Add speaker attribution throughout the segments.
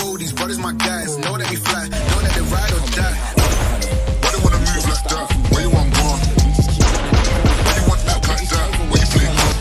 Speaker 1: know these brothers my guys. Know that we fly, know that they ride or die. Why they wanna move like that? Where you want gone? Why you want that like that? Where you play hard?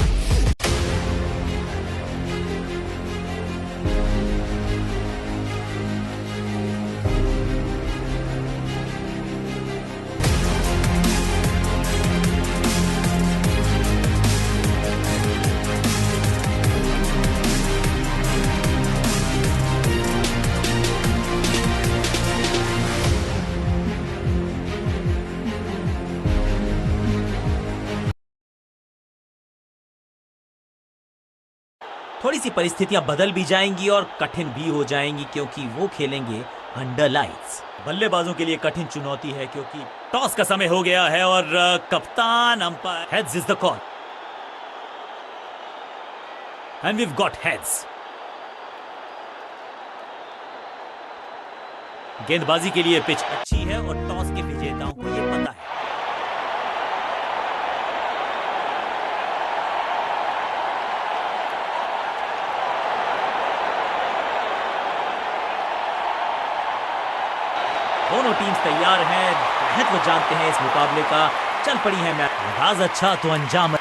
Speaker 2: थोड़ी सी परिस्थितियां बदल भी जाएंगी और कठिन भी हो जाएंगी क्योंकि वो खेलेंगे अंडर लाइट्स। बल्लेबाजों के लिए कठिन चुनौती है क्योंकि टॉस का समय हो गया है और कप्तान umpire heads is the call and we have got heads. गेंदबाजी के लिए पिच अच्छी है और टॉस के विजेताओं को यह पता है। दोनों टीम्स तैयार हैं, महत्व जानते हैं इस मुकाबले का। चल पड़ी है मैच, आगाज अच्छा तो अंजाम।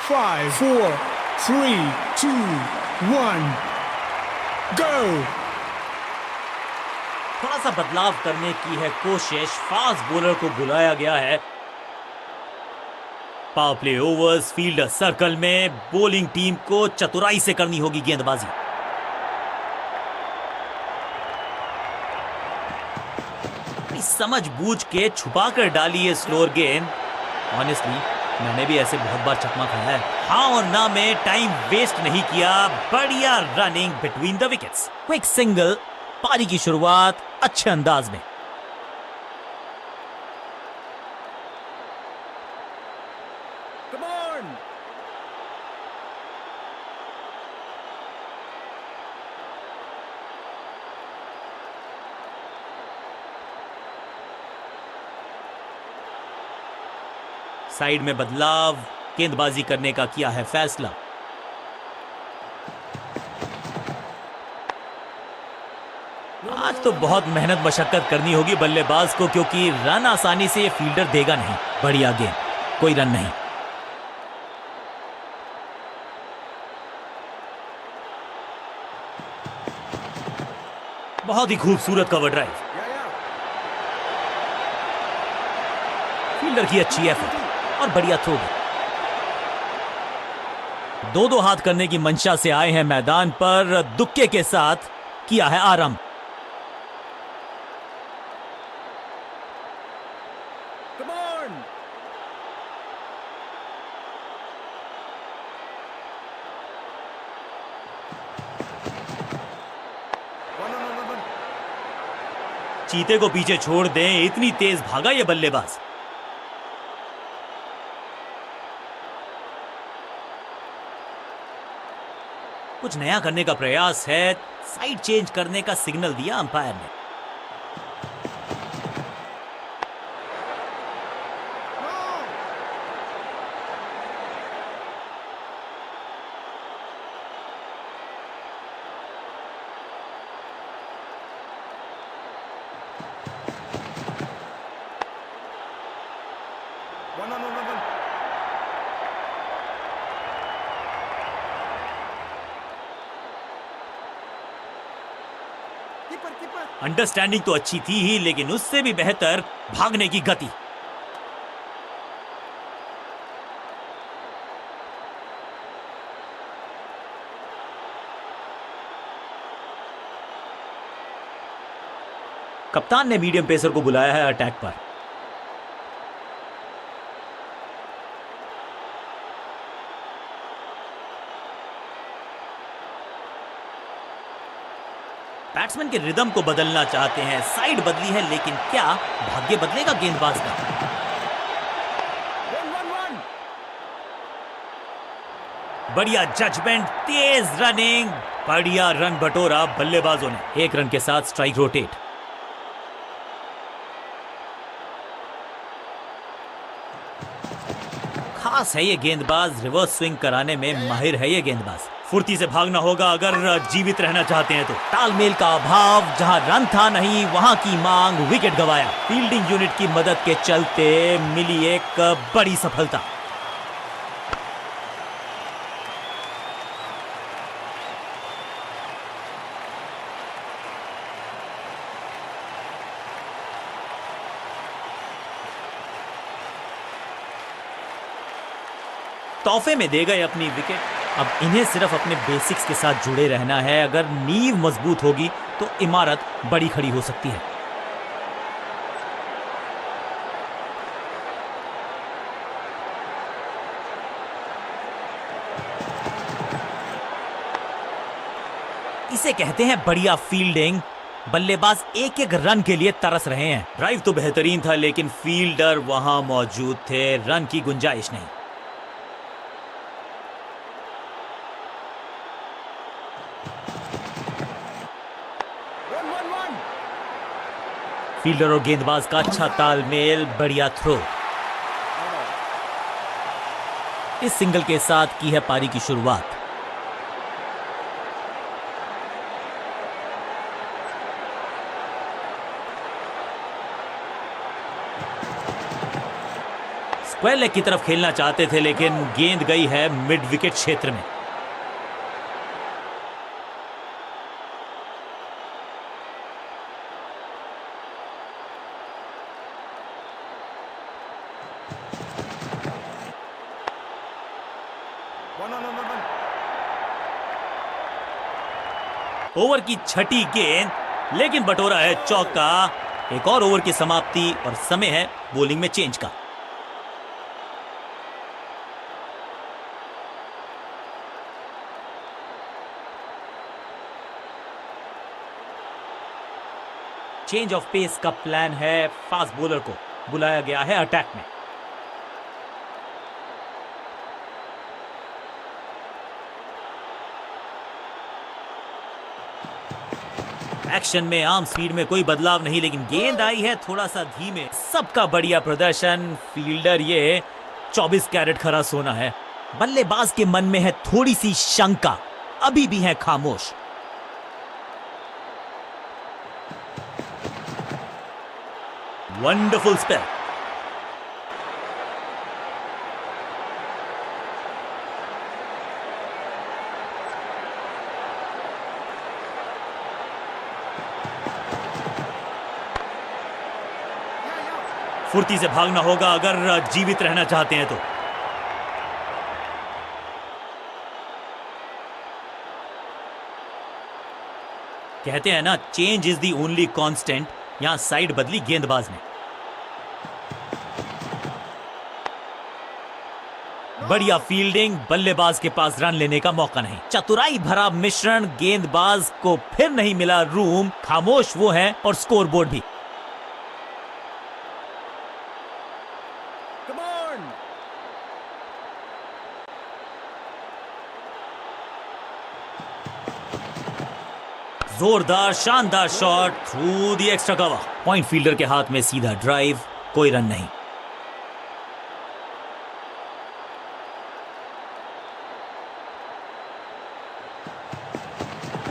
Speaker 3: 5 4 3 2 1 go।
Speaker 2: थोड़ा सा बदलाव करने की है कोशिश, फास्ट बॉलर को बुलाया गया है। Power play overs, fielder circle में, बॉलिंग टीम को चतुराई से करनी होगी गेंदबाजी। समझ बूझ के छुपा कर डाली है स्लोअर गेंद। ऑनेस्टली मैंने भी ऐसे बहुत बार चकमा खाया है। हाँ और ना में टाइम वेस्ट नहीं किया, बढ़िया running between the wickets, quick single, पारी की शुरुआत अच्छे अंदाज में।
Speaker 3: Come on।
Speaker 2: साइड में बदलाव, गेंदबाजी करने का किया है फैसला। आज तो बहुत मेहनत मशक्कत करनी होगी बल्लेबाज को क्योंकि रन आसानी से ये फील्डर देगा नहीं। बढ़िया गेंद, कोई रन नहीं। बहुत ही खूबसूरत कवर ड्राइव, फील्डर की अच्छी एफर्ट और बढ़िया थ्रो भी। दो हाथ करने की मंशा से आए हैं मैदान पर, दुक्के के साथ किया है आरंभ।
Speaker 3: Come on।
Speaker 2: चीते को पीछे छोड़ दें, इतनी तेज भागा ये बल्लेबाज। कुछ नया करने का प्रयास है, साइड चेंज करने का सिग्नल दिया अंपायर ने। अंडरस्टैंडिंग तो अच्छी थी ही, लेकिन उससे भी बेहतर भागने की गति। कप्तान ने मीडियम पेसर को बुलाया है अटैक पर। बैट्समैन के रिदम को बदलना चाहते हैं, साइड बदली है लेकिन क्या भाग्य बदलेगा गेंदबाज का? बढ़िया जजमेंट, तेज रनिंग, बढ़िया रन बटोरा बल्लेबाजों ने। 1 रन के साथ स्ट्राइक रोटेट। खास है ये गेंदबाज, रिवर्स स्विंग कराने में माहिर है ये गेंदबाज। फुर्ती से भागना होगा अगर जीवित रहना चाहते हैं तो। तालमेल का अभाव, जहां रन था नहीं वहां की मांग, विकेट गंवाया। फील्डिंग यूनिट की मदद के चलते मिली एक बड़ी सफलता। तोहफे में दे गए अपनी विकेट। अब इन्हें सिर्फ अपने बेसिक्स के साथ जुड़े रहना है। अगर नींव मजबूत होगी तो इमारत बड़ी खड़ी हो सकती है। इसे कहते हैं बढ़िया फील्डिंग। बल्लेबाज एक एक रन के लिए तरस रहे हैं। ड्राइव तो बेहतरीन था लेकिन फील्डर वहां मौजूद थे, रन की गुंजाइश नहीं। फील्डर और गेंदबाज का अच्छा तालमेल, बढ़िया थ्रो। इस सिंगल के साथ की है पारी की शुरुआत। स्क्वायर लेग की तरफ खेलना चाहते थे लेकिन गेंद गई है मिड विकेट क्षेत्र में। ओवर की छठी गेंद, लेकिन बटोरा है चौका। एक और ओवर की समाप्ति और समय है बॉलिंग में चेंज का। चेंज ऑफ पेस का प्लान है। फास्ट बॉलर को बुलाया गया है अटैक में। एक्शन में आर्म स्पीड में कोई बदलाव नहीं, लेकिन गेंद आई है थोड़ा सा धीमे। सबका बढ़िया प्रदर्शन। फील्डर ये 24 कैरेट खरा सोना है। बल्लेबाज के मन में है थोड़ी सी शंका, अभी भी है खामोश। Wonderful spell. फुर्ती से भागना होगा अगर जीवित रहना चाहते हैं तो। कहते हैं ना, change is the only constant. यहां साइड बदली गेंदबाज ने। बढ़िया फील्डिंग, बल्लेबाज के पास रन लेने का मौका नहीं। चतुराई भरा मिश्रण, गेंदबाज को फिर नहीं मिला रूम। खामोश वो है और स्कोरबोर्ड भी। जोरदार शानदार shot through the extra cover. Point fielder के हाथ में सीधा ड्राइव, कोई रन नहीं।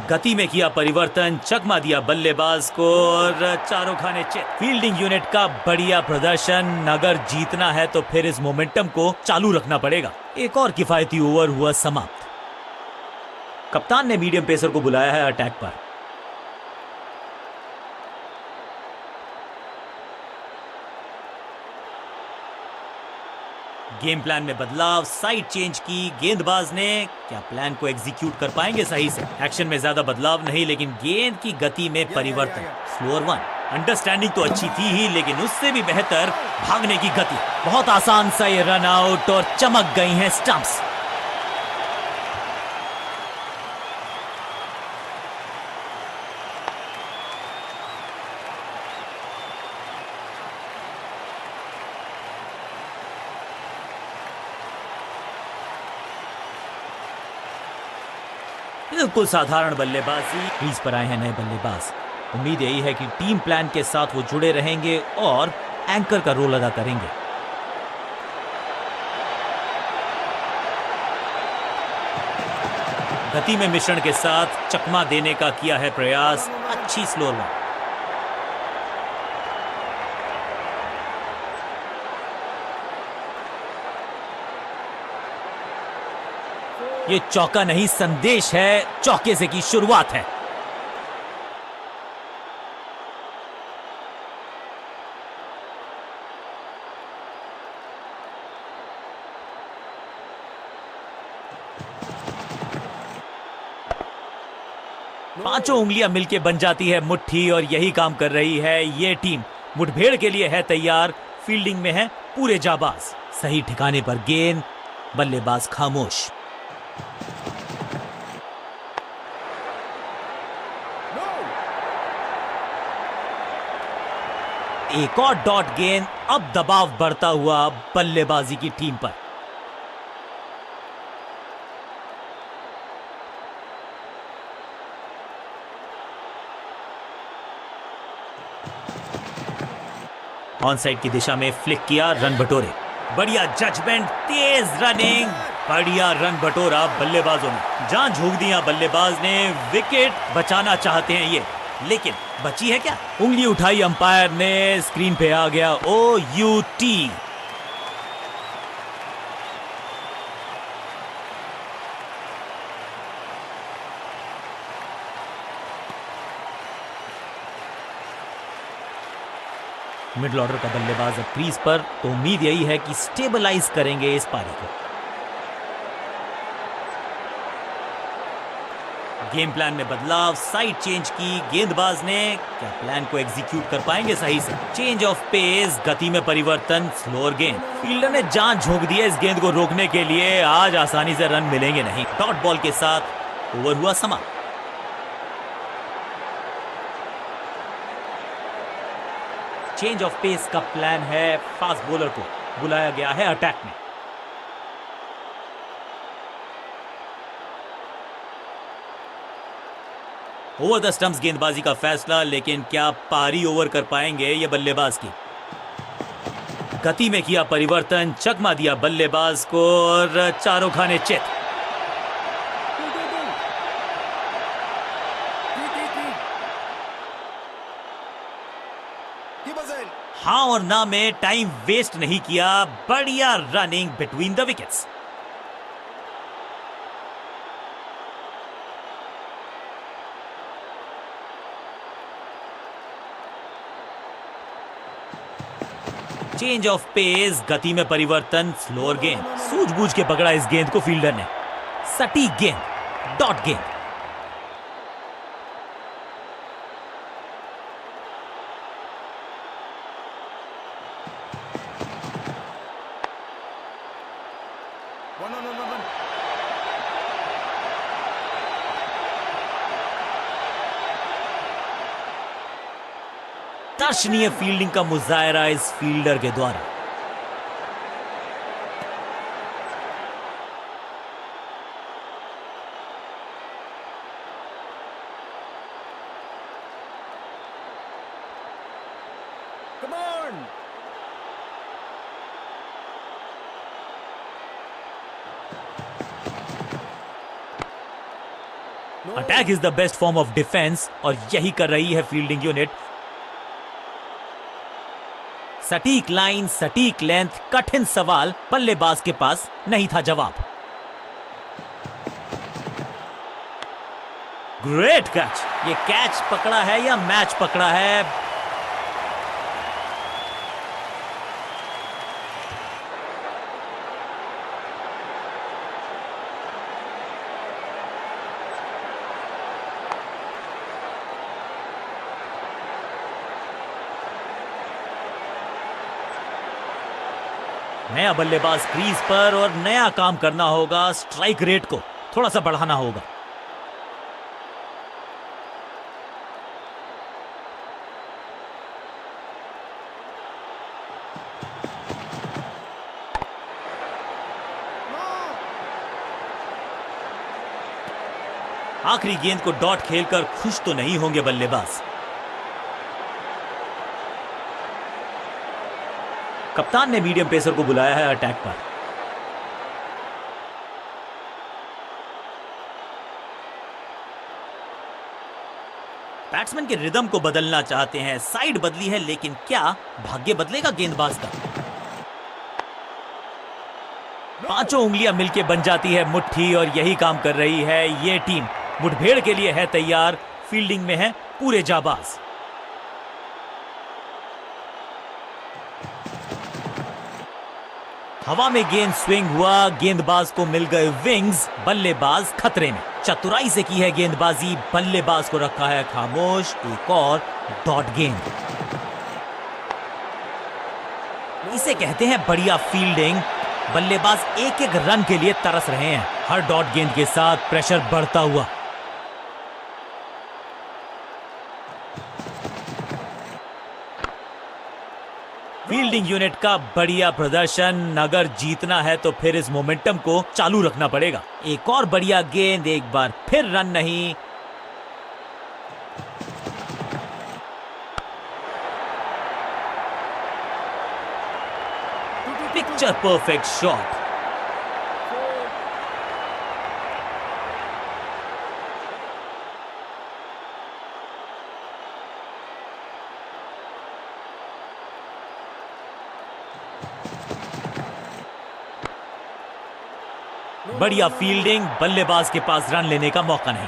Speaker 2: गति में किया परिवर्तन, चकमा दिया बल्लेबाज को और चारों खाने चेक। फील्डिंग यूनिट का बढ़िया प्रदर्शन। अगर जीतना है तो फिर इस मोमेंटम को चालू रखना पड़ेगा। एक और किफायती ओवर हुआ समाप्त। कप्तान ने मीडियम पेसर को बुलाया है अटैक पर। गेम प्लान में बदलाव, साइड चेंज की गेंदबाज ने। क्या प्लान को एग्जीक्यूट कर पाएंगे सही से? एक्शन में ज्यादा बदलाव नहीं, लेकिन गेंद की गति में परिवर्तन। Slower one. अंडरस्टैंडिंग तो अच्छी थी ही, लेकिन उससे भी बेहतर भागने की गति। बहुत आसान सा ये रन आउट और चमक गई हैं स्टंप्स। बिल्कुल साधारण बल्लेबाजी। क्रीज पर आए हैं नए बल्लेबाज। उम्मीद यही है कि टीम प्लान के साथ वो जुड़े रहेंगे और एंकर का रोल अदा करेंगे। गति में मिश्रण के साथ चकमा देने का किया है प्रयास। अच्छी स्लो रन। ये चौका नहीं, संदेश है, चौके से की शुरुआत है। पांचों उंगलियां मिलके बन जाती है मुट्ठी और यही काम कर रही है ये टीम। मुठभेड़ के लिए है तैयार, फील्डिंग में है पूरे जाबाज। सही ठिकाने पर गेंद, बल्लेबाज खामोश। एक और डॉट गेंद, अब दबाव बढ़ता हुआ बल्लेबाजी की टीम पर। ऑन साइड की दिशा में फ्लिक किया, रन बटोरे। बढ़िया जजमेंट, तेज रनिंग, बढ़िया रन बटोरा बल्लेबाजों ने। जान झोंक दिया बल्लेबाज ने, विकेट बचाना चाहते हैं ये, लेकिन बची है क्या? उंगली उठाई अंपायर ने, स्क्रीन पे आ गया OUT। मिडिल ऑर्डर का बल्लेबाज अब क्रीज पर, तो उम्मीद यही है कि स्टेबलाइज करेंगे इस पारी को। गेम प्लान में बदलाव, साइड चेंज की गेंदबाज ने। क्या प्लान को एग्जीक्यूट कर पाएंगे सही से? चेंज ऑफ पेस, गति में परिवर्तन, स्लोअर गेंद। फील्डर ने जान झोंक दी है इस गेंद को रोकने के लिए। आज आसानी से रन मिलेंगे नहीं। डॉट बॉल के साथ ओवर हुआ समाप्त। चेंज ऑफ पेस का प्लान है, फास्ट बॉलर को बुलाया गया है अटैक में। ओवर द स्टंप्स गेंदबाजी का फैसला, लेकिन क्या पारी ओवर कर पाएंगे ये बल्लेबाज की? गति में किया परिवर्तन, चकमा दिया बल्लेबाज को और चारों खाने चित। हाँ और ना में टाइम वेस्ट नहीं किया, बढ़िया running between the wickets. Change of pace, गति में परिवर्तन, स्लोअर गेंद। सूझबूझ के पकड़ा इस गेंद को फील्डर ने। सटीक गेंद, डॉट गेंद। दर्शनीय फील्डिंग का मुजाहरा इस फील्डर के द्वारा।
Speaker 3: Come on!
Speaker 2: Attack is the best form of defence और यही कर रही है फील्डिंग यूनिट। सटीक लाइन, सटीक लेंथ, कठिन सवाल, बल्लेबाज के पास नहीं था जवाब। Great catch. ये कैच पकड़ा है या मैच पकड़ा है? नया बल्लेबाज क्रीज पर और नया काम करना होगा। स्ट्राइक रेट को थोड़ा सा बढ़ाना होगा। आखिरी गेंद को डॉट खेलकर खुश तो नहीं होंगे बल्लेबाज। कप्तान ने मीडियम पेसर को बुलाया है अटैक पर। बैट्समैन के रिदम को बदलना चाहते हैं, साइड बदली है, लेकिन क्या भाग्य बदलेगा गेंदबाज का? पांचों उंगलियां मिलके बन जाती है मुट्ठी और यही काम कर रही है ये टीम। मुठभेड़ के लिए है तैयार, फील्डिंग में है पूरे जाबाज। हवा में गेंद स्विंग हुआ, गेंदबाज को मिल गए विंग्स, बल्लेबाज खतरे में। चतुराई से की है गेंदबाजी, बल्लेबाज को रखा है खामोश। एक और डॉट गेंद, इसे कहते हैं बढ़िया फील्डिंग। बल्लेबाज एक एक रन के लिए तरस रहे हैं। हर डॉट गेंद के साथ प्रेशर बढ़ता हुआ। फील्डिंग यूनिट का बढ़िया प्रदर्शन। अगर जीतना है तो फिर इस मोमेंटम को चालू रखना पड़ेगा। एक और बढ़िया गेंद, एक बार फिर रन नहीं। Picture perfect shot. बढ़िया फील्डिंग, बल्लेबाज के पास रन लेने का मौका नहीं।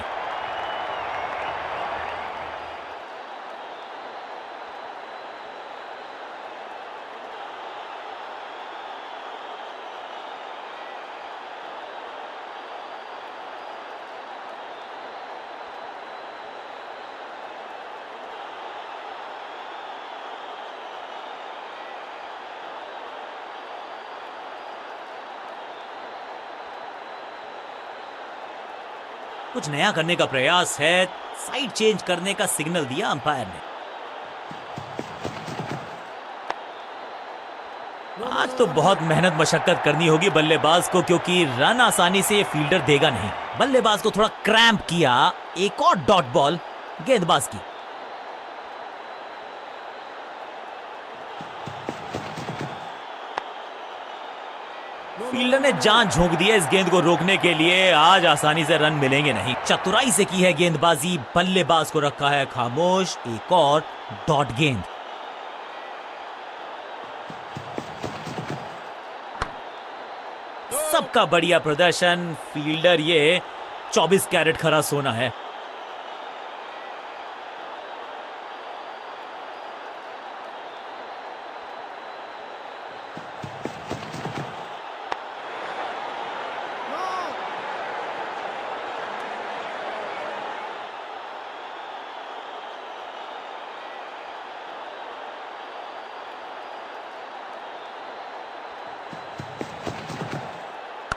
Speaker 2: कुछ नया करने का प्रयास है, साइड चेंज करने का सिग्नल दिया अंपायर ने। आज तो बहुत मेहनत मशक्कत करनी होगी बल्लेबाज को, क्योंकि रन आसानी से ये फील्डर देगा नहीं। बल्लेबाज को थोड़ा क्रैम्प किया। एक और डॉट बॉल गेंदबाज की। फील्डर ने जान झोंक दी है इस गेंद को रोकने के लिए। आज आसानी से रन मिलेंगे नहीं। चतुराई से की है गेंदबाजी, बल्लेबाज को रखा है खामोश। एक और डॉट गेंद। सबका बढ़िया प्रदर्शन। फील्डर ये 24 कैरेट खरा सोना है।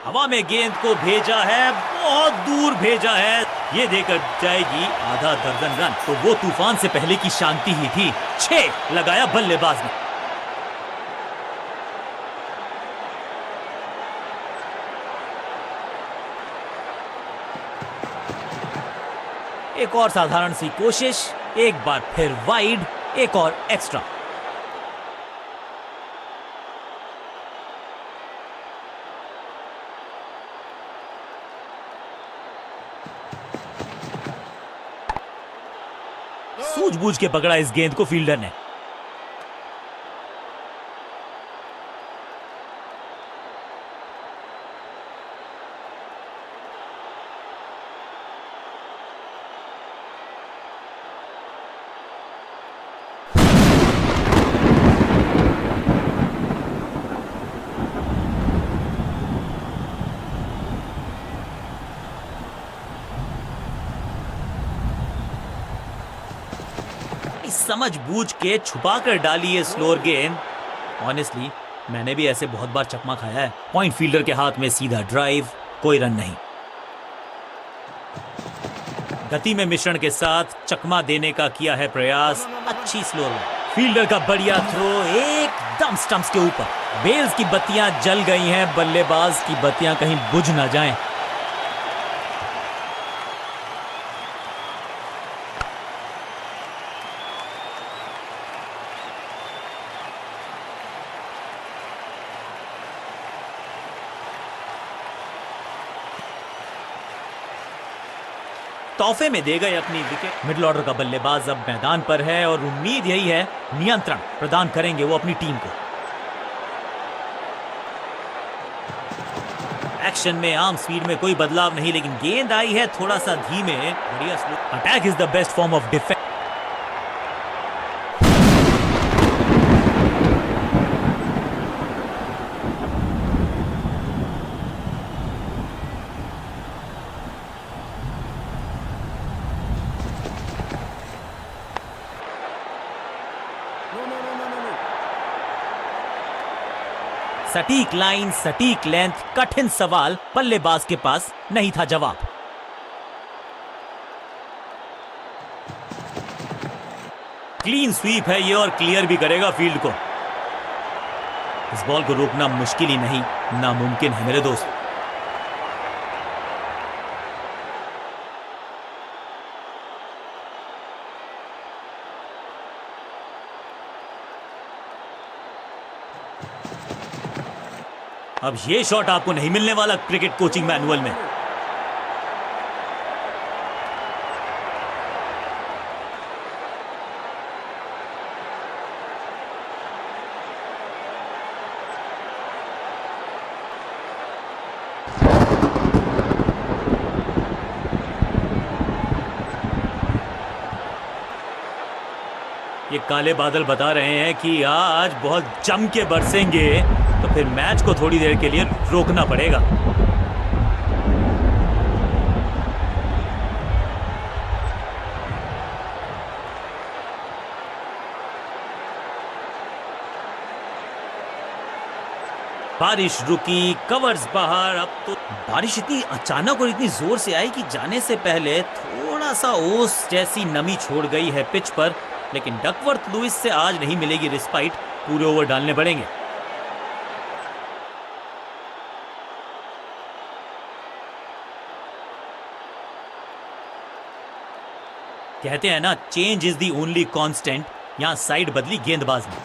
Speaker 2: हवा में गेंद को भेजा है, बहुत दूर भेजा है। ये देकर जाएगी आधा दर्जन रन। तो वो तूफान से पहले की शांति ही थी। 6 लगाया बल्लेबाज ने। एक और साधारण सी कोशिश, एक बार फिर वाइड, एक और एक्स्ट्रा। सूझबूझ के पकड़ा इस गेंद को फील्डर ने। समझ बूझ के छुपा कर डाली है स्लोअर गेंद। ऑनेस्टली मैंने भी ऐसे बहुत बार चकमा खाया है। पॉइंट फील्डर के हाथ में सीधा ड्राइव, कोई रन नहीं। गति में मिश्रण के साथ चकमा देने का किया है प्रयास। अच्छी स्लोअर, फील्डर का बढ़िया थ्रो, एकदम स्टंप्स के ऊपर। बेल्स की बत्तियां जल गई हैं, बल्लेबाज की बत्तियां कहीं बुझ ना जाएं। तोहफे में दे गए अपनी विकेट। मिडिल ऑर्डर का बल्लेबाज अब मैदान पर है और उम्मीद यही है नियंत्रण प्रदान करेंगे वो अपनी टीम को। एक्शन में आर्म स्पीड में कोई बदलाव नहीं, लेकिन गेंद आई है थोड़ा सा धीमे। बढ़िया slow. Attack is the best form of defence. सटीक लाइन, सटीक लेंथ, कठिन सवाल, बल्लेबाज के पास नहीं था जवाब। क्लीन स्वीप है ये और क्लियर भी करेगा फील्ड को। इस बॉल को रोकना मुश्किल ही नहीं, नामुमकिन है मेरे दोस्त। अब ये शॉट आपको नहीं मिलने वाला क्रिकेट कोचिंग मैनुअल में। ये काले बादल बता रहे हैं कि आज बहुत जम के बरसेंगे, तो फिर मैच को थोड़ी देर के लिए रोकना पड़ेगा। बारिश रुकी, कवर्स बाहर। अब तो बारिश इतनी अचानक और इतनी जोर से आई कि जाने से पहले थोड़ा सा ओस जैसी नमी छोड़ गई है पिच पर, लेकिन डकवर्थ लुइस से आज नहीं मिलेगी रिस्पाइट, पूरे ओवर डालने पड़ेंगे। कहते हैं ना, change is the only constant. यहां साइड बदली गेंदबाज ने,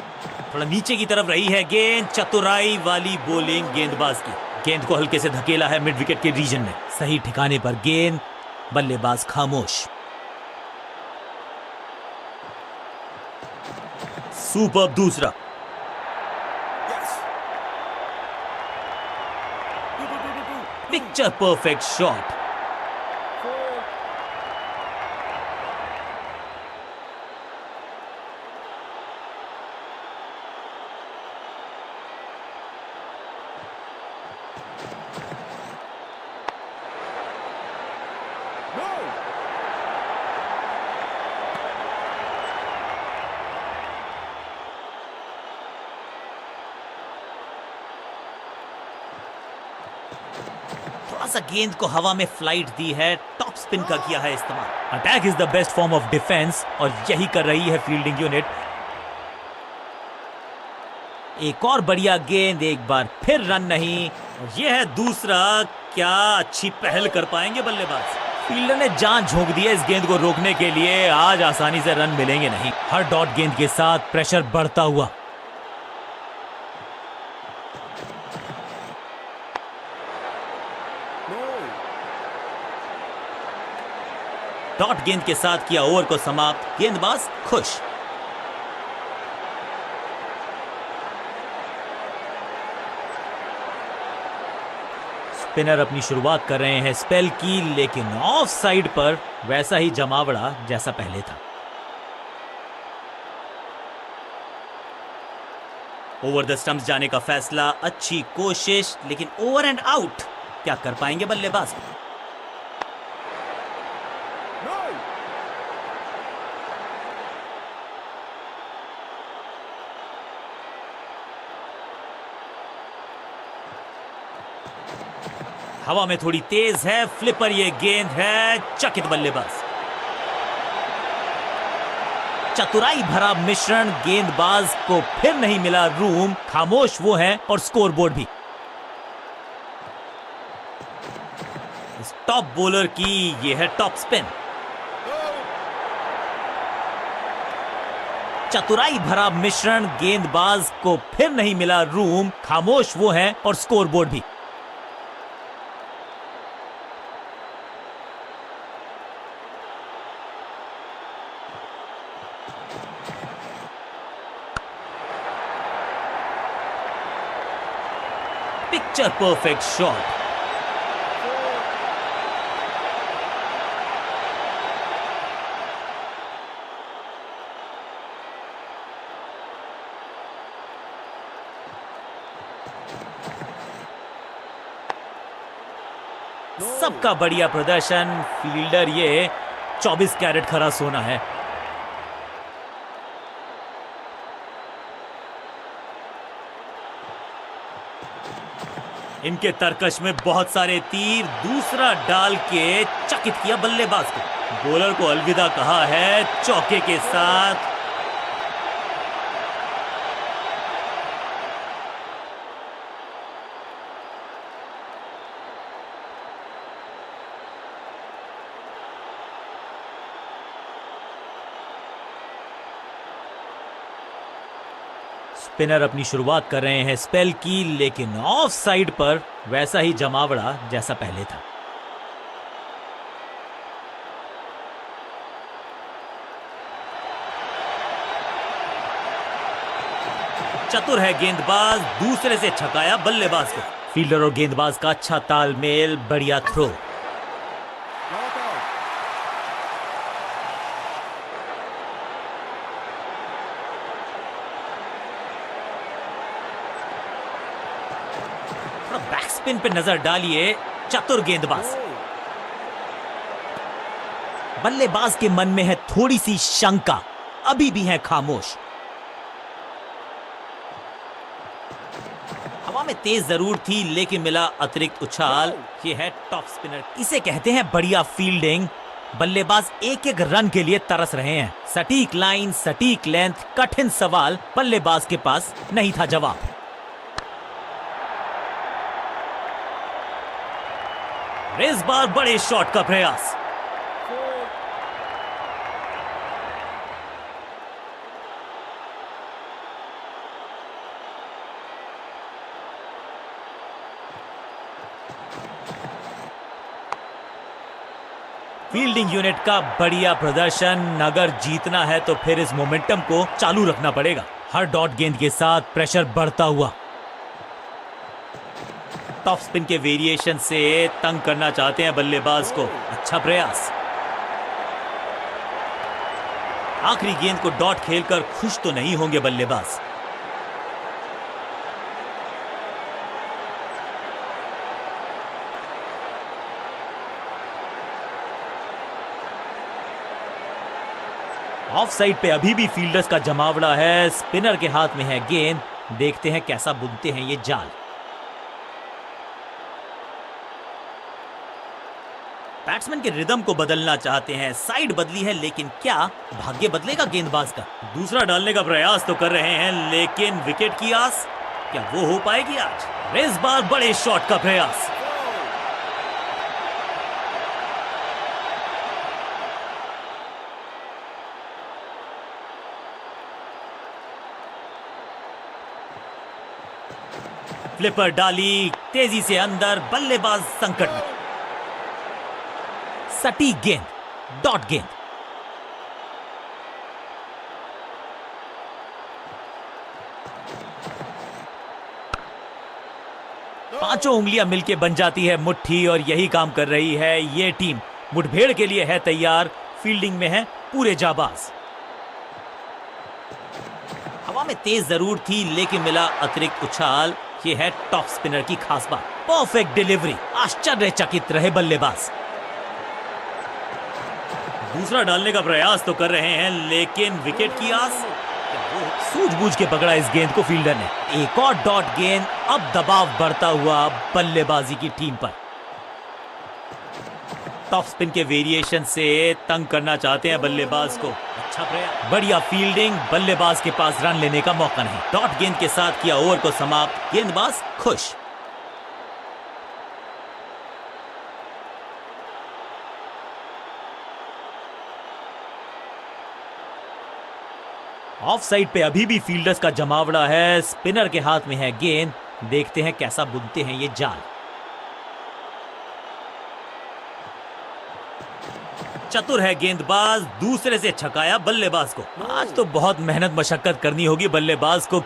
Speaker 2: थोड़ा नीचे की तरफ रही है गेंद। चतुराई वाली बॉलिंग गेंदबाज की। गेंद को हल्के से धकेला है मिड विकेट के रीजन में। सही ठिकाने पर गेंद, बल्लेबाज खामोश। सुपर दूसरा। Picture perfect shot. थोड़ा सा गेंद को हवा में फ्लाइट दी है, टॉप स्पिन का किया है इस्तेमाल। Attack is the best form of defence और यही कर रही है फील्डिंग यूनिट। एक और बढ़िया गेंद, एक बार फिर रन नहीं। यह है दूसरा। क्या अच्छी पहल कर पाएंगे बल्लेबाज। फील्डर ने जान झोंक दी है इस गेंद को रोकने के लिए। आज आसानी से रन मिलेंगे नहीं। हर डॉट गेंद के साथ प्रेशर बढ़ता हुआ। डॉट गेंद के साथ किया ओवर को समाप्त। गेंदबाज खुश। स्पिनर अपनी शुरुआत कर रहे हैं स्पेल की, लेकिन ऑफ साइड पर वैसा ही जमावड़ा जैसा पहले था। ओवर द स्टंप्स जाने का फैसला। अच्छी कोशिश, लेकिन ओवर एंड आउट। क्या कर पाएंगे बल्लेबाज। हवा में थोड़ी तेज है, फ्लिपर ये गेंद है। चकित बल्लेबाज। चतुराई भरा मिश्रण। गेंदबाज को फिर नहीं मिला रूम। खामोश वो है और स्कोरबोर्ड भी। इस टॉप बॉलर की ये है टॉप स्पिन। चतुराई भरा मिश्रण। गेंदबाज को फिर नहीं मिला रूम। खामोश वो है और स्कोरबोर्ड भी। Picture perfect shot. सबका बढ़िया प्रदर्शन। फील्डर ये 24 कैरेट खरा सोना है। इनके तरकश में बहुत सारे तीर, दूसरा डाल के चकित किया बल्लेबाज को। बॉलर को अलविदा कहा है चौके के साथ। स्पिनर अपनी शुरुआत कर रहे हैं स्पेल की, लेकिन ऑफ साइड पर वैसा ही जमावड़ा जैसा पहले था। चतुर है गेंदबाज, दूसरे से छकाया बल्लेबाज को। फील्डर और गेंदबाज का अच्छा तालमेल, बढ़िया थ्रो।
Speaker 3: Not out.
Speaker 2: बैक स्पिन पे नजर डालिए, चतुर गेंदबाज। बल्लेबाज के मन में है थोड़ी सी शंका, अभी भी है खामोश। हवा में तेज जरूर थी, लेकिन मिला अतिरिक्त उछाल। ये है टॉप स्पिनर, इसे कहते हैं बढ़िया फील्डिंग। बल्लेबाज एक एक रन के लिए तरस रहे हैं। सटीक लाइन, सटीक लेंथ, कठिन सवाल, बल्लेबाज के पास नहीं था जवाब। इस बार बड़े शॉट का प्रयास। फील्डिंग यूनिट का बढ़िया प्रदर्शन। अगर जीतना है तो फिर इस मोमेंटम को चालू रखना पड़ेगा। हर डॉट गेंद के साथ प्रेशर बढ़ता हुआ। टॉप स्पिन के वेरिएशन से तंग करना चाहते हैं बल्लेबाज को। अच्छा प्रयास। आखिरी गेंद को डॉट खेलकर खुश तो नहीं होंगे बल्लेबाज। ऑफ साइड पे अभी भी फील्डर्स का जमावड़ा है। स्पिनर के हाथ में है गेंद। देखते हैं कैसा बुनते हैं ये जाल। बैट्समैन के रिदम को बदलना चाहते हैं। साइड बदली है, लेकिन क्या भाग्य बदलेगा गेंदबाज का? दूसरा डालने का प्रयास तो कर रहे हैं, लेकिन विकेट की आस क्या वो हो पाएगी आज? इस बार बड़े शॉट का प्रयास। फ्लिपर डाली, तेजी से अंदर, बल्लेबाज संकट में। सटीक गेंद, डॉट गेंद। पांचों उंगलियां मिलके बन जाती है मुट्ठी, और यही काम कर रही है ये टीम। मुठभेड़ के लिए है तैयार। फील्डिंग में है पूरे जाबाज। हवा में तेज जरूर थी, लेकिन मिला अतिरिक्त उछाल। ये है टॉप स्पिनर की खास बात। Perfect delivery. आश्चर्यचकित रहे बल्लेबाज। दूसरा डालने का प्रयास तो कर रहे हैं, लेकिन विकेट की आस सूझबूझ के पकड़ा इस गेंद को फील्डर ने। एक और डॉट गेंद। अब दबाव बढ़ता हुआ बल्लेबाजी की टीम पर। टॉप स्पिन के वेरिएशन से तंग करना चाहते हैं बल्लेबाज को। अच्छा प्रयास, बढ़िया फील्डिंग। बल्लेबाज के पास रन लेने का मौका नहीं। डॉट गेंद के साथ किया ओवर को समाप्त। गेंदबाज खुश। ऑफ साइड पे अभी भी फील्डर्स का जमावड़ा है। स्पिनर के हाथ में है गेंद। देखते हैं कैसा बुनते हैं ये जाल। चतुर है गेंदबाज, दूसरे से छकाया बल्लेबाज को। आज तो बहुत मेहनत मशक्कत करनी होगी बल्लेबाज को।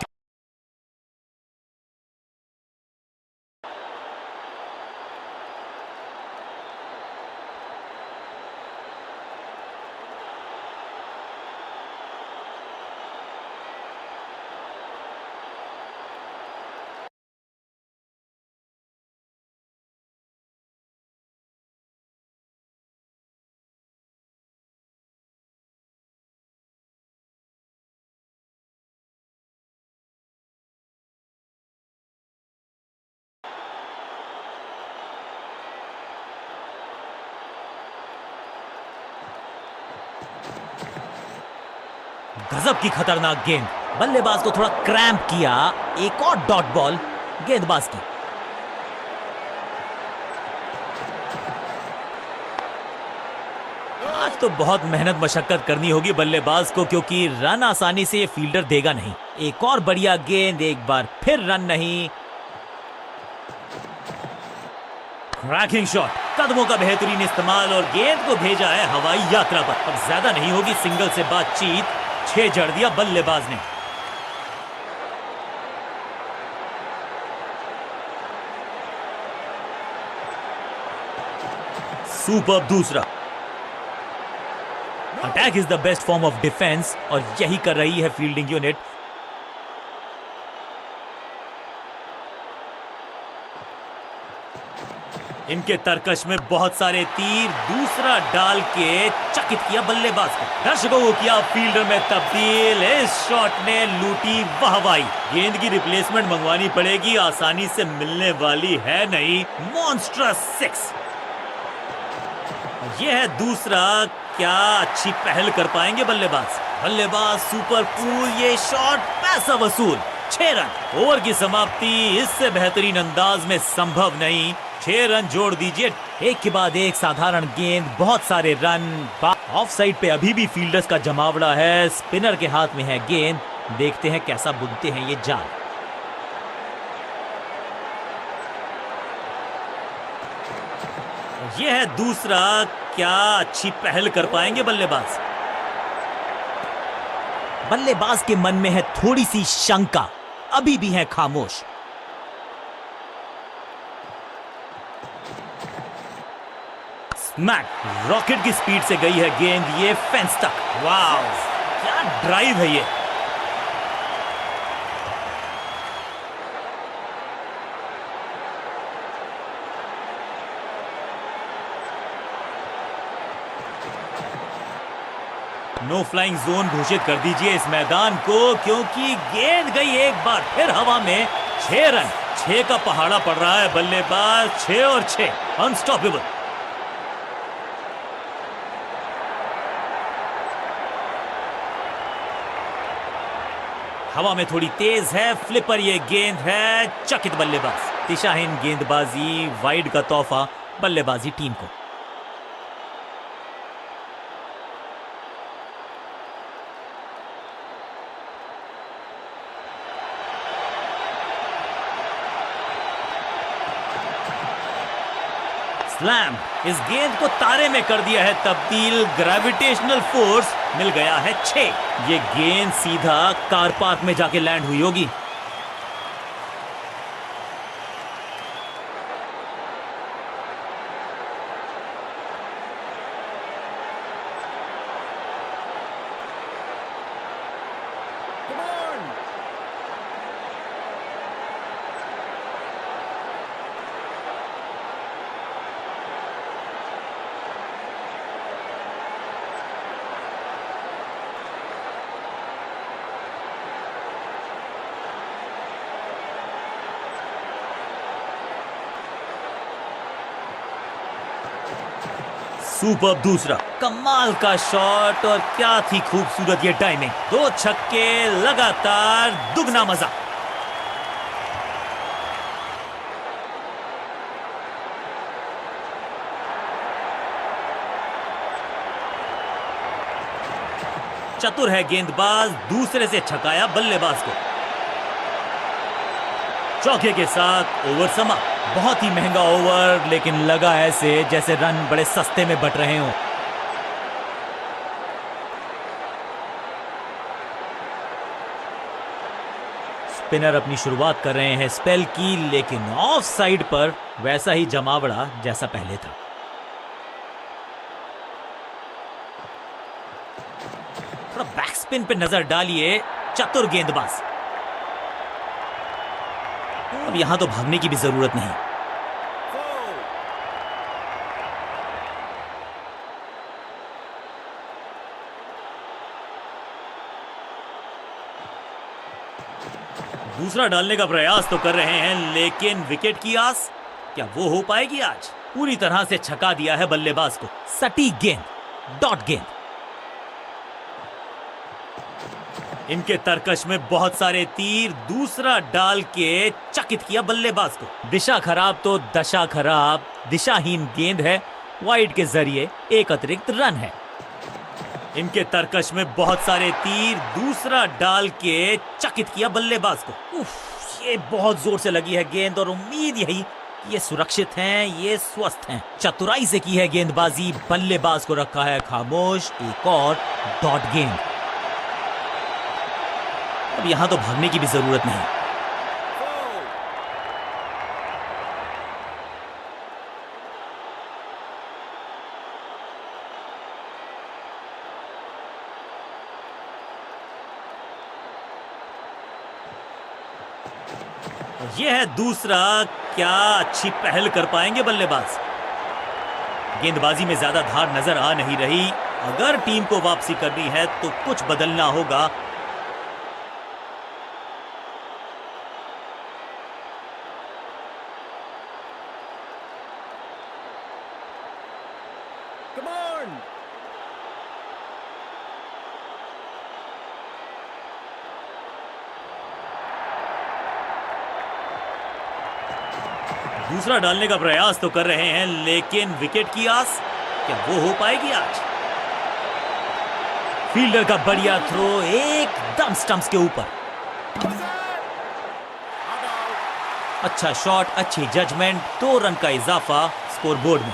Speaker 2: गजब की खतरनाक गेंद, बल्लेबाज को थोड़ा क्रैम्प किया। एक और डॉट बॉल गेंदबाज की। आज तो बहुत मेहनत मशक्कत करनी होगी बल्लेबाज को, क्योंकि रन आसानी से ये फील्डर देगा नहीं। एक और बढ़िया गेंद, एक बार फिर रन नहीं। क्रैकिंग शॉट, कदमों का बेहतरीन इस्तेमाल और गेंद को भेजा है हवाई यात्रा पर। अब ज्यादा नहीं होगी सिंगल से बातचीत, 6 जड़ दिया बल्लेबाज ने। सुपर दूसरा। Attack is the best form of defence और यही कर रही है फील्डिंग यूनिट। इनके तरकश में बहुत सारे तीर, दूसरा डाल के चकित किया बल्लेबाज को। दर्शकों को किया फील्डर में तब्दील। इस शॉट ने लूटी वाहवाही। गेंद की रिप्लेसमेंट मंगवानी पड़ेगी, आसानी से मिलने वाली है नहीं। मॉन्स्ट्रस 6। यह है दूसरा। क्या अच्छी पहल कर पाएंगे बल्लेबाज। बल्लेबाज सुपर कूल, ये शॉट पैसा वसूल। 6 रन। ओवर की समाप्ति इससे बेहतरीन अंदाज में संभव नहीं। 6 रन जोड़ दीजिए। एक के बाद एक साधारण गेंद, बहुत सारे रन। ऑफ साइड पे अभी भी फील्डर्स का जमावड़ा है। स्पिनर के हाथ में है गेंद, देखते हैं कैसा बुनते हैं ये जाल। यह है दूसरा। क्या अच्छी पहल कर पाएंगे बल्लेबाज। बल्लेबाज के मन में है थोड़ी सी शंका, अभी भी है खामोश। स्मैक, रॉकेट की स्पीड से गई है गेंद, ये फेंस तक। वाह, क्या ड्राइव है ये। नो फ्लाइंग जोन घोषित कर दीजिए इस मैदान को, क्योंकि गेंद गई एक बार फिर हवा में। 6 रन। 6 का पहाड़ा पड़ रहा है बल्लेबाज। 6 और 6, अनस्टॉपेबल। हवा में थोड़ी तेज है, फ्लिपर ये गेंद है। चकित बल्लेबाज। दिशाहीन गेंदबाजी, वाइड का तोहफा बल्लेबाजी टीम को। स्लैम, इस गेंद को तारे में कर दिया है तब्दील। ग्रेविटेशनल फोर्स मिल गया है 6। ये गेंद सीधा कार पार्क में जाके लैंड हुई होगी।
Speaker 3: Come on!
Speaker 2: सुपर दूसरा। कमाल का शॉट और क्या थी खूबसूरत ये टाइमिंग। 2 छक्के लगातार, दुगना मजा। चतुर है गेंदबाज, दूसरे से छकाया बल्लेबाज को। चौके के साथ ओवर समा। बहुत ही महंगा ओवर, लेकिन लगा ऐसे जैसे रन बड़े सस्ते में बट रहे हों। स्पिनर अपनी शुरुआत कर रहे हैं स्पेल की, लेकिन ऑफ साइड पर वैसा ही जमावड़ा जैसा पहले था। थोड़ा बैक स्पिन पे नजर डालिए, चतुर गेंदबाज। अब यहां तो भागने की भी जरूरत नहीं। दूसरा डालने का प्रयास तो कर रहे हैं, लेकिन विकेट की आस क्या वो हो पाएगी आज। पूरी तरह से छका दिया है बल्लेबाज को। सटीक गेंद, डॉट गेंद। इनके तरकश में बहुत सारे तीर, दूसरा डाल के चकित किया बल्लेबाज को। दिशा खराब तो दशा खराब, दिशाहीन गेंद है, वाइड के जरिए एक अतिरिक्त रन है। इनके तरकश में बहुत सारे तीर, दूसरा डाल के चकित किया बल्लेबाज को। ये बहुत जोर से लगी है गेंद और उम्मीद यही कि ये सुरक्षित हैं, ये स्वस्थ हैं। चतुराई से की है गेंदबाजी, बल्लेबाज को रखा है खामोश। एक और डॉट गेंद। अब यहां तो भागने की भी जरूरत नहीं। यह है दूसरा। क्या अच्छी पहल कर पाएंगे बल्लेबाज। गेंदबाजी में ज्यादा धार नजर आ नहीं रही। अगर टीम को वापसी करनी है तो कुछ बदलना होगा।
Speaker 3: Come on!
Speaker 2: दूसरा डालने का प्रयास तो कर रहे हैं, लेकिन विकेट की आस क्या वो हो पाएगी आज। फील्डर का बढ़िया थ्रो एकदम स्टंप्स के ऊपर। अच्छा शॉट, अच्छी जजमेंट, 2 रन का इजाफा स्कोरबोर्ड में।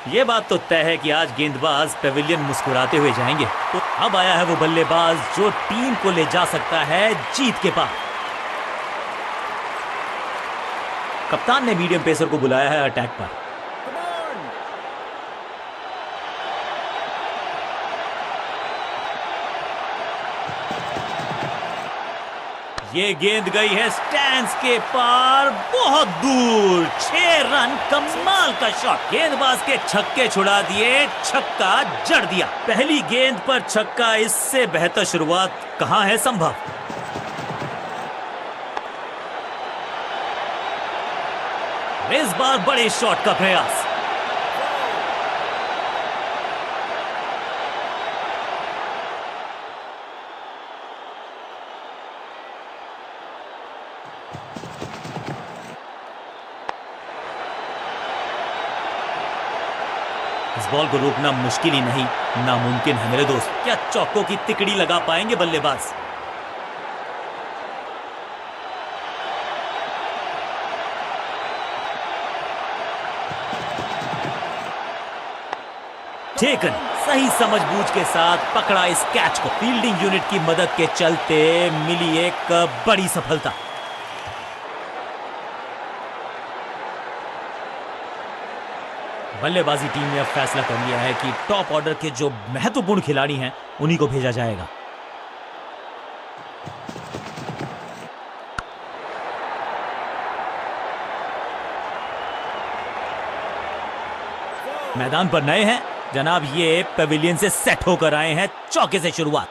Speaker 2: ये बात तो तय है कि आज गेंदबाज पेविलियन मुस्कुराते हुए जाएंगे। तो अब आया है वो बल्लेबाज जो टीम को ले जा सकता है जीत के पार। कप्तान ने मीडियम पेसर को बुलाया है अटैक पर।
Speaker 3: Come on!
Speaker 2: ये गेंद गई है स्टैंड्स के पार, बहुत दूर। 6 रन, कमाल का शॉट। गेंदबाज के छक्के छुड़ा दिए, छक्का जड़ दिया। पहली गेंद पर छक्का, इससे बेहतर शुरुआत कहां है संभव। इस बार बड़े शॉट का प्रयास। इस बॉल को रोकना मुश्किल ही नहीं, नामुमकिन है मेरे दोस्त। क्या चौकों की तिकड़ी लगा पाएंगे बल्लेबाज। टेकन, सही समझबूझ के साथ पकड़ा इस कैच को। फील्डिंग यूनिट की मदद के चलते मिली एक बड़ी सफलता। बल्लेबाजी टीम ने अब फैसला कर लिया है कि टॉप ऑर्डर के जो महत्वपूर्ण खिलाड़ी हैं उन्हीं को भेजा जाएगा। मैदान पर नए हैं जनाब, ये पेविलियन से सेट होकर आए हैं। चौके से शुरुआत।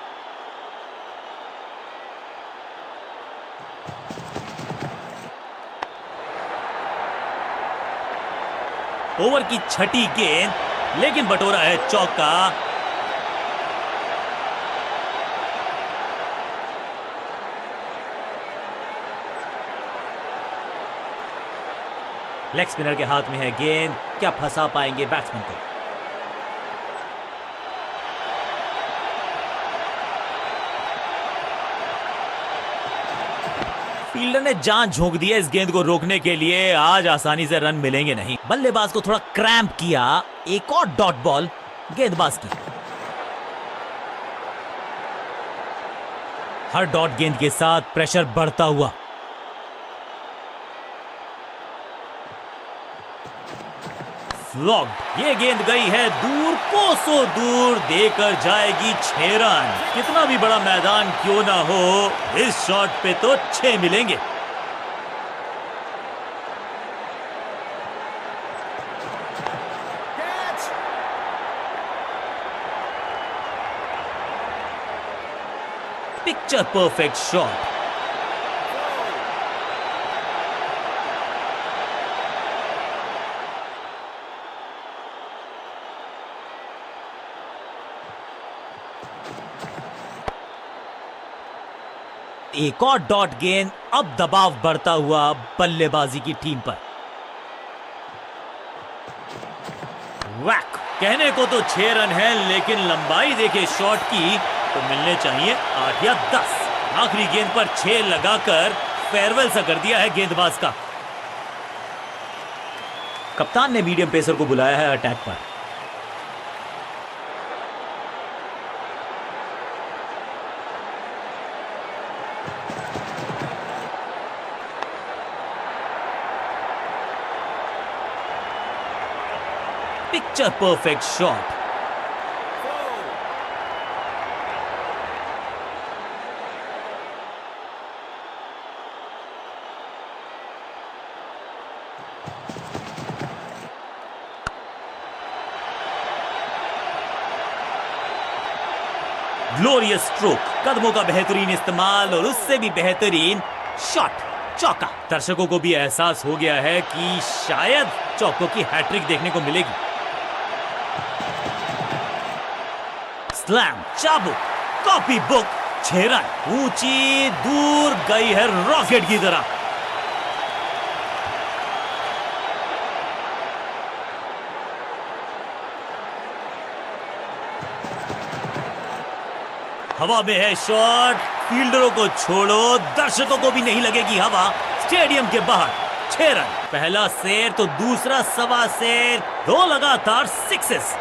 Speaker 2: ओवर की छठी गेंद, लेकिन बटोरा है चौका। लेग स्पिनर के हाथ में है गेंद, क्या फंसा पाएंगे बैट्समैन को। फील्डर ने जान झोंक दी है इस गेंद को रोकने के लिए। आज आसानी से रन मिलेंगे नहीं। बल्लेबाज को थोड़ा क्रैम्प किया। एक और डॉट बॉल गेंदबाज की। हर डॉट गेंद के साथ प्रेशर बढ़ता हुआ। फ्लॉग्ड। ये गेंद गई है दूर, कोसों दूर, देकर जाएगी 6 रन। कितना भी बड़ा मैदान क्यों ना हो, इस शॉट पे तो 6 मिलेंगे।
Speaker 3: Catch!
Speaker 2: Picture perfect shot. एक और डॉट गेंद, अब दबाव बढ़ता हुआ बल्लेबाजी की टीम पर। वैक, कहने को तो 6 रन है, लेकिन लंबाई देखे शॉट की तो मिलने चाहिए 8 या 10। आखिरी गेंद पर 6 लगाकर फेयरवेल सा कर दिया है गेंदबाज का। कप्तान ने मीडियम पेसर को बुलाया है अटैक पर। Picture perfect shot. Glorious stroke, कदमों का बेहतरीन इस्तेमाल और उससे भी बेहतरीन शॉट, चौका। दर्शकों को भी एहसास हो गया है कि शायद चौकों की हैट्रिक देखने को मिलेगी। स्लैम, चाबुक, कॉपी बुक, 6 रन। ऊंची दूर गई है रॉकेट की तरह। हवा में है शॉट, फील्डरों को छोड़ो, दर्शकों को भी नहीं लगेगी हवा। स्टेडियम के बाहर 6 रन। पहला शेर तो दूसरा सवा शेर, 2 लगातार सिक्सेस।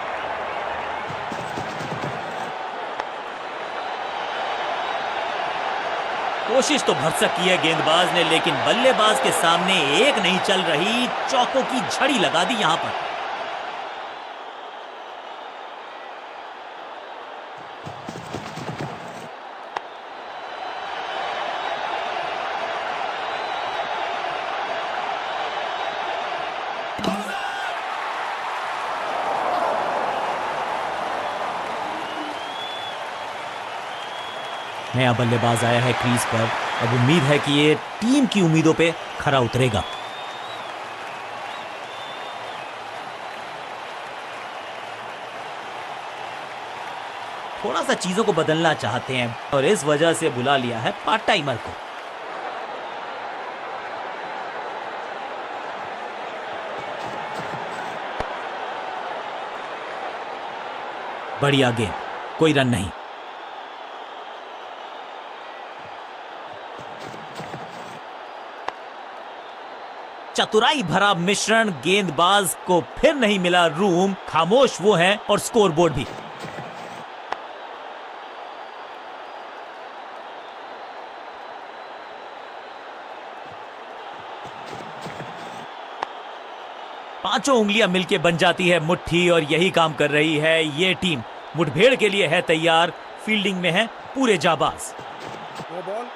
Speaker 2: कोशिश तो भरसक की है गेंदबाज ने, लेकिन बल्लेबाज के सामने एक नहीं चल रही। चौकों की झड़ी लगा दी यहां पर। नया बल्लेबाज आया है क्रीज पर। अब उम्मीद है कि ये टीम की उम्मीदों पे खरा उतरेगा। थोड़ा सा चीजों को बदलना चाहते हैं और इस वजह से बुला लिया है पार्ट टाइमर को। बढ़िया गेंद, कोई रन नहीं। चतुराई भरा मिश्रण, गेंदबाज को फिर नहीं मिला रूम। खामोश वो हैं और स्कोरबोर्ड भी। पांचों उंगलियां मिलके बन जाती है मुट्ठी और यही काम कर रही है ये टीम। मुठभेड़ के लिए है तैयार, फील्डिंग में है पूरे जाबाज।
Speaker 3: No ball.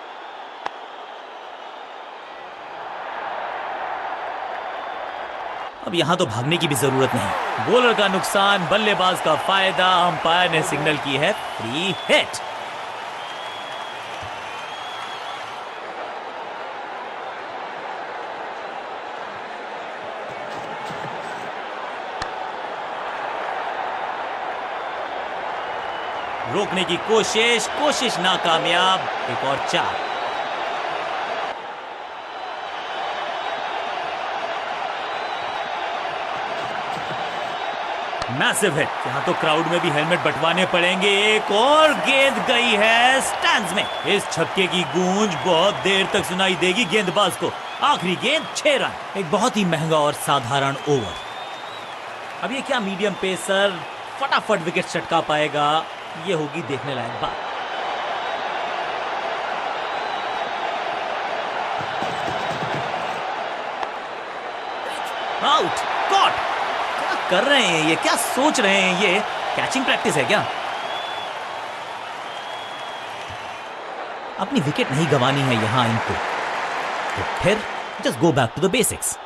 Speaker 2: अब यहां तो भागने की भी जरूरत नहीं। बॉलर का नुकसान, बल्लेबाज का फायदा। अंपायर ने सिग्नल की है फ्री हिट। रोकने की कोशिश नाकामयाब। एक और 4। Massive hit. यहां तो क्राउड में भी हेलमेट बंटवाने पड़ेंगे। एक और गेंद गई है स्टैंड्स में। इस छक्के की गूंज बहुत देर तक सुनाई देगी गेंदबाज को। आखिरी गेंद 6 रन। एक बहुत ही महंगा और साधारण ओवर। अब ये क्या मीडियम पेसर फटाफट विकेट चटका पाएगा, ये होगी देखने लायक बात। Out, caught. क्या कर रहे हैं ये, क्या सोच रहे हैं ये? कैचिंग प्रैक्टिस है क्या? अपनी विकेट नहीं गंवानी है यहां इनको, तो फिर just go back to the basics.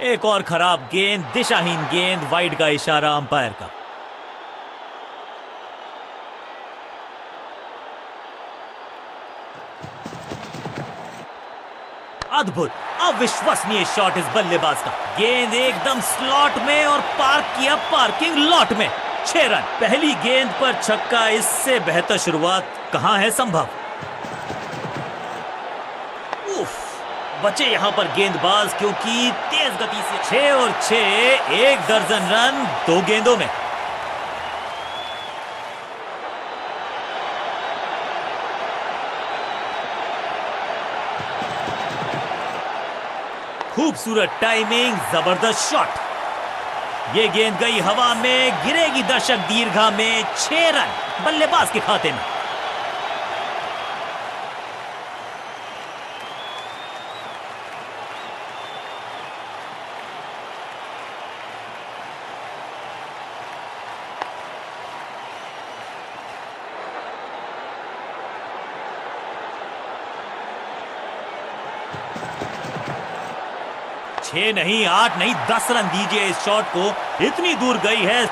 Speaker 2: एक और खराब गेंद, दिशाहीन गेंद, वाइड का इशारा अंपायर का। अद्भुत, अविश्वसनीय शॉट इस बल्लेबाज का। गेंद एकदम स्लॉट में और पार्क किया पार्किंग लॉट में। 6 रन। पहली गेंद पर छक्का, इससे बेहतर शुरुआत कहां है संभव। उफ, बचे यहां पर गेंदबाज क्योंकि तेज गति से 6 और 6, 1 दर्जन रन 2 गेंदों में। खूबसूरत टाइमिंग, जबरदस्त शॉट। ये गेंद गई हवा में, गिरेगी दर्शक दीर्घा में। 6 रन बल्लेबाज के खाते में। छह नहीं, 8 नहीं, 10 रन दीजिए इस शॉट को। इतनी दूर गई है।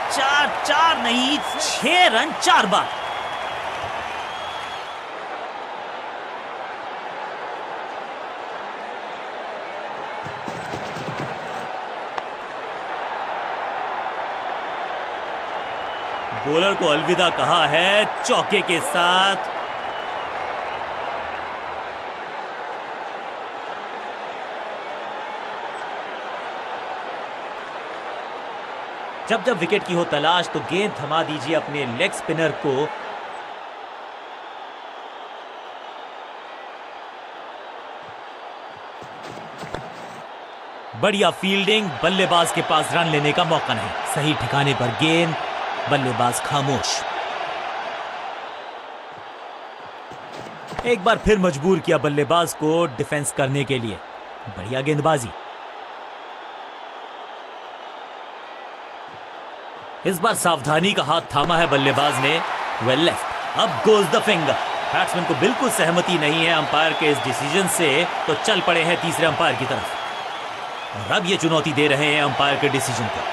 Speaker 2: 4 नहीं, 6 रन 4 बार। बॉलर को अलविदा कहा है चौके के साथ। जब जब विकेट की हो तलाश तो गेंद थमा दीजिए अपने लेग स्पिनर को। बढ़िया फील्डिंग, बल्लेबाज के पास रन लेने का मौका नहीं। सही ठिकाने पर गेंद, बल्लेबाज खामोश। एक बार फिर मजबूर किया बल्लेबाज को डिफेंस करने के लिए। बढ़िया गेंदबाजी। इस बार सावधानी का हाथ थामा है बल्लेबाज ने। वेल लेफ्ट, अब गोज द फिंगर। बैट्समैन को बिल्कुल सहमति नहीं है अंपायर के इस डिसीजन से, तो चल पड़े हैं तीसरे अंपायर की तरफ। और अब ये चुनौती दे रहे हैं अंपायर के डिसीजन को।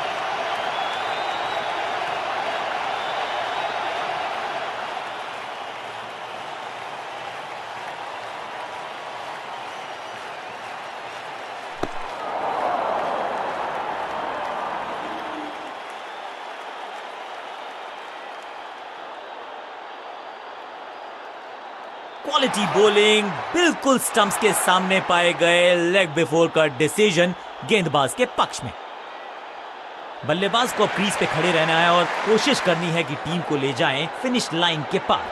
Speaker 2: क्वालिटी बॉलिंग, बिल्कुल स्टंप्स के सामने पाए गए। लेग बिफोर का डिसीजन गेंदबाज के पक्ष में। बल्लेबाज को क्रीज पे खड़े रहना है और कोशिश करनी है कि टीम को ले जाएं फिनिश लाइन के पार।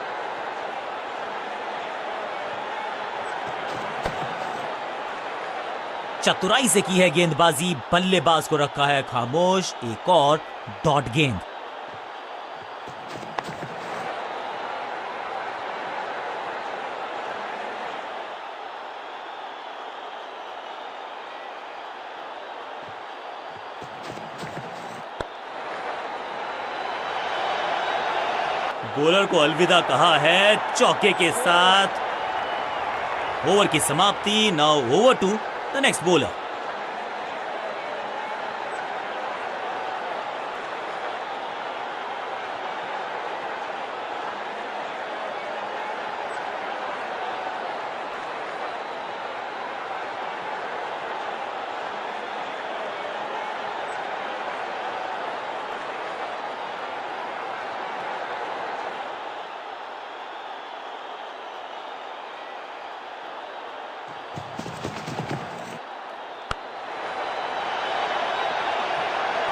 Speaker 2: चतुराई से की है गेंदबाजी, बल्लेबाज को रखा है खामोश। एक और डॉट गेंद। बॉलर को अलविदा कहा है चौके के साथ। ओवर की समाप्ति। Now over to the next bowler.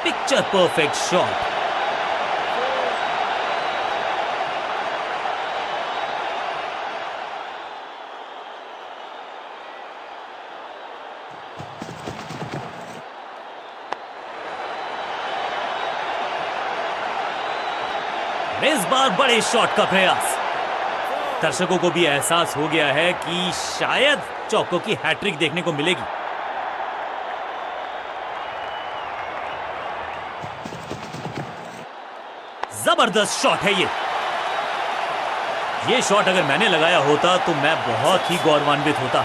Speaker 2: Picture perfect shot. इस बार बड़े शॉट का प्रयास। दर्शकों को भी एहसास हो गया है कि शायद चौकों की हैट्रिक देखने को मिलेगी। जबरदस्त शॉट है ये शॉट अगर मैंने लगाया होता तो मैं बहुत ही गौरवान्वित होता।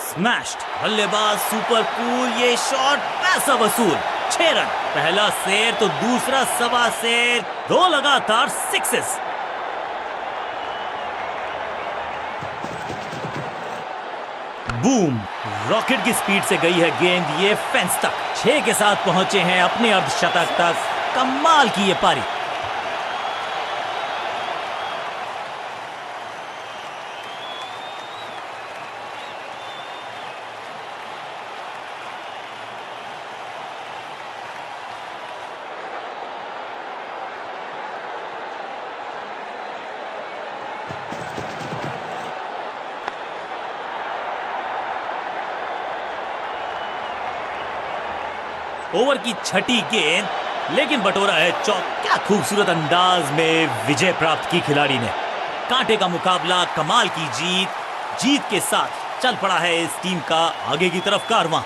Speaker 2: स्मैश्ड, बल्लेबाज सुपर कूल। ये शॉट पैसा वसूल। 6 रन। पहला शेर तो दूसरा सवा शेर, 2 लगातार सिक्सेस। बूम, रॉकेट की स्पीड से गई है गेंद ये फेंस तक। 6 के साथ पहुंचे हैं अपने अर्धशतक तक। कमाल की ये पारी। ओवर की छठी गेंद, लेकिन बटोरा है चौक। क्या खूबसूरत अंदाज में विजय प्राप्त की खिलाड़ी ने। कांटे का मुकाबला, कमाल की जीत। जीत के साथ चल पड़ा है इस टीम का आगे की तरफ कारवां।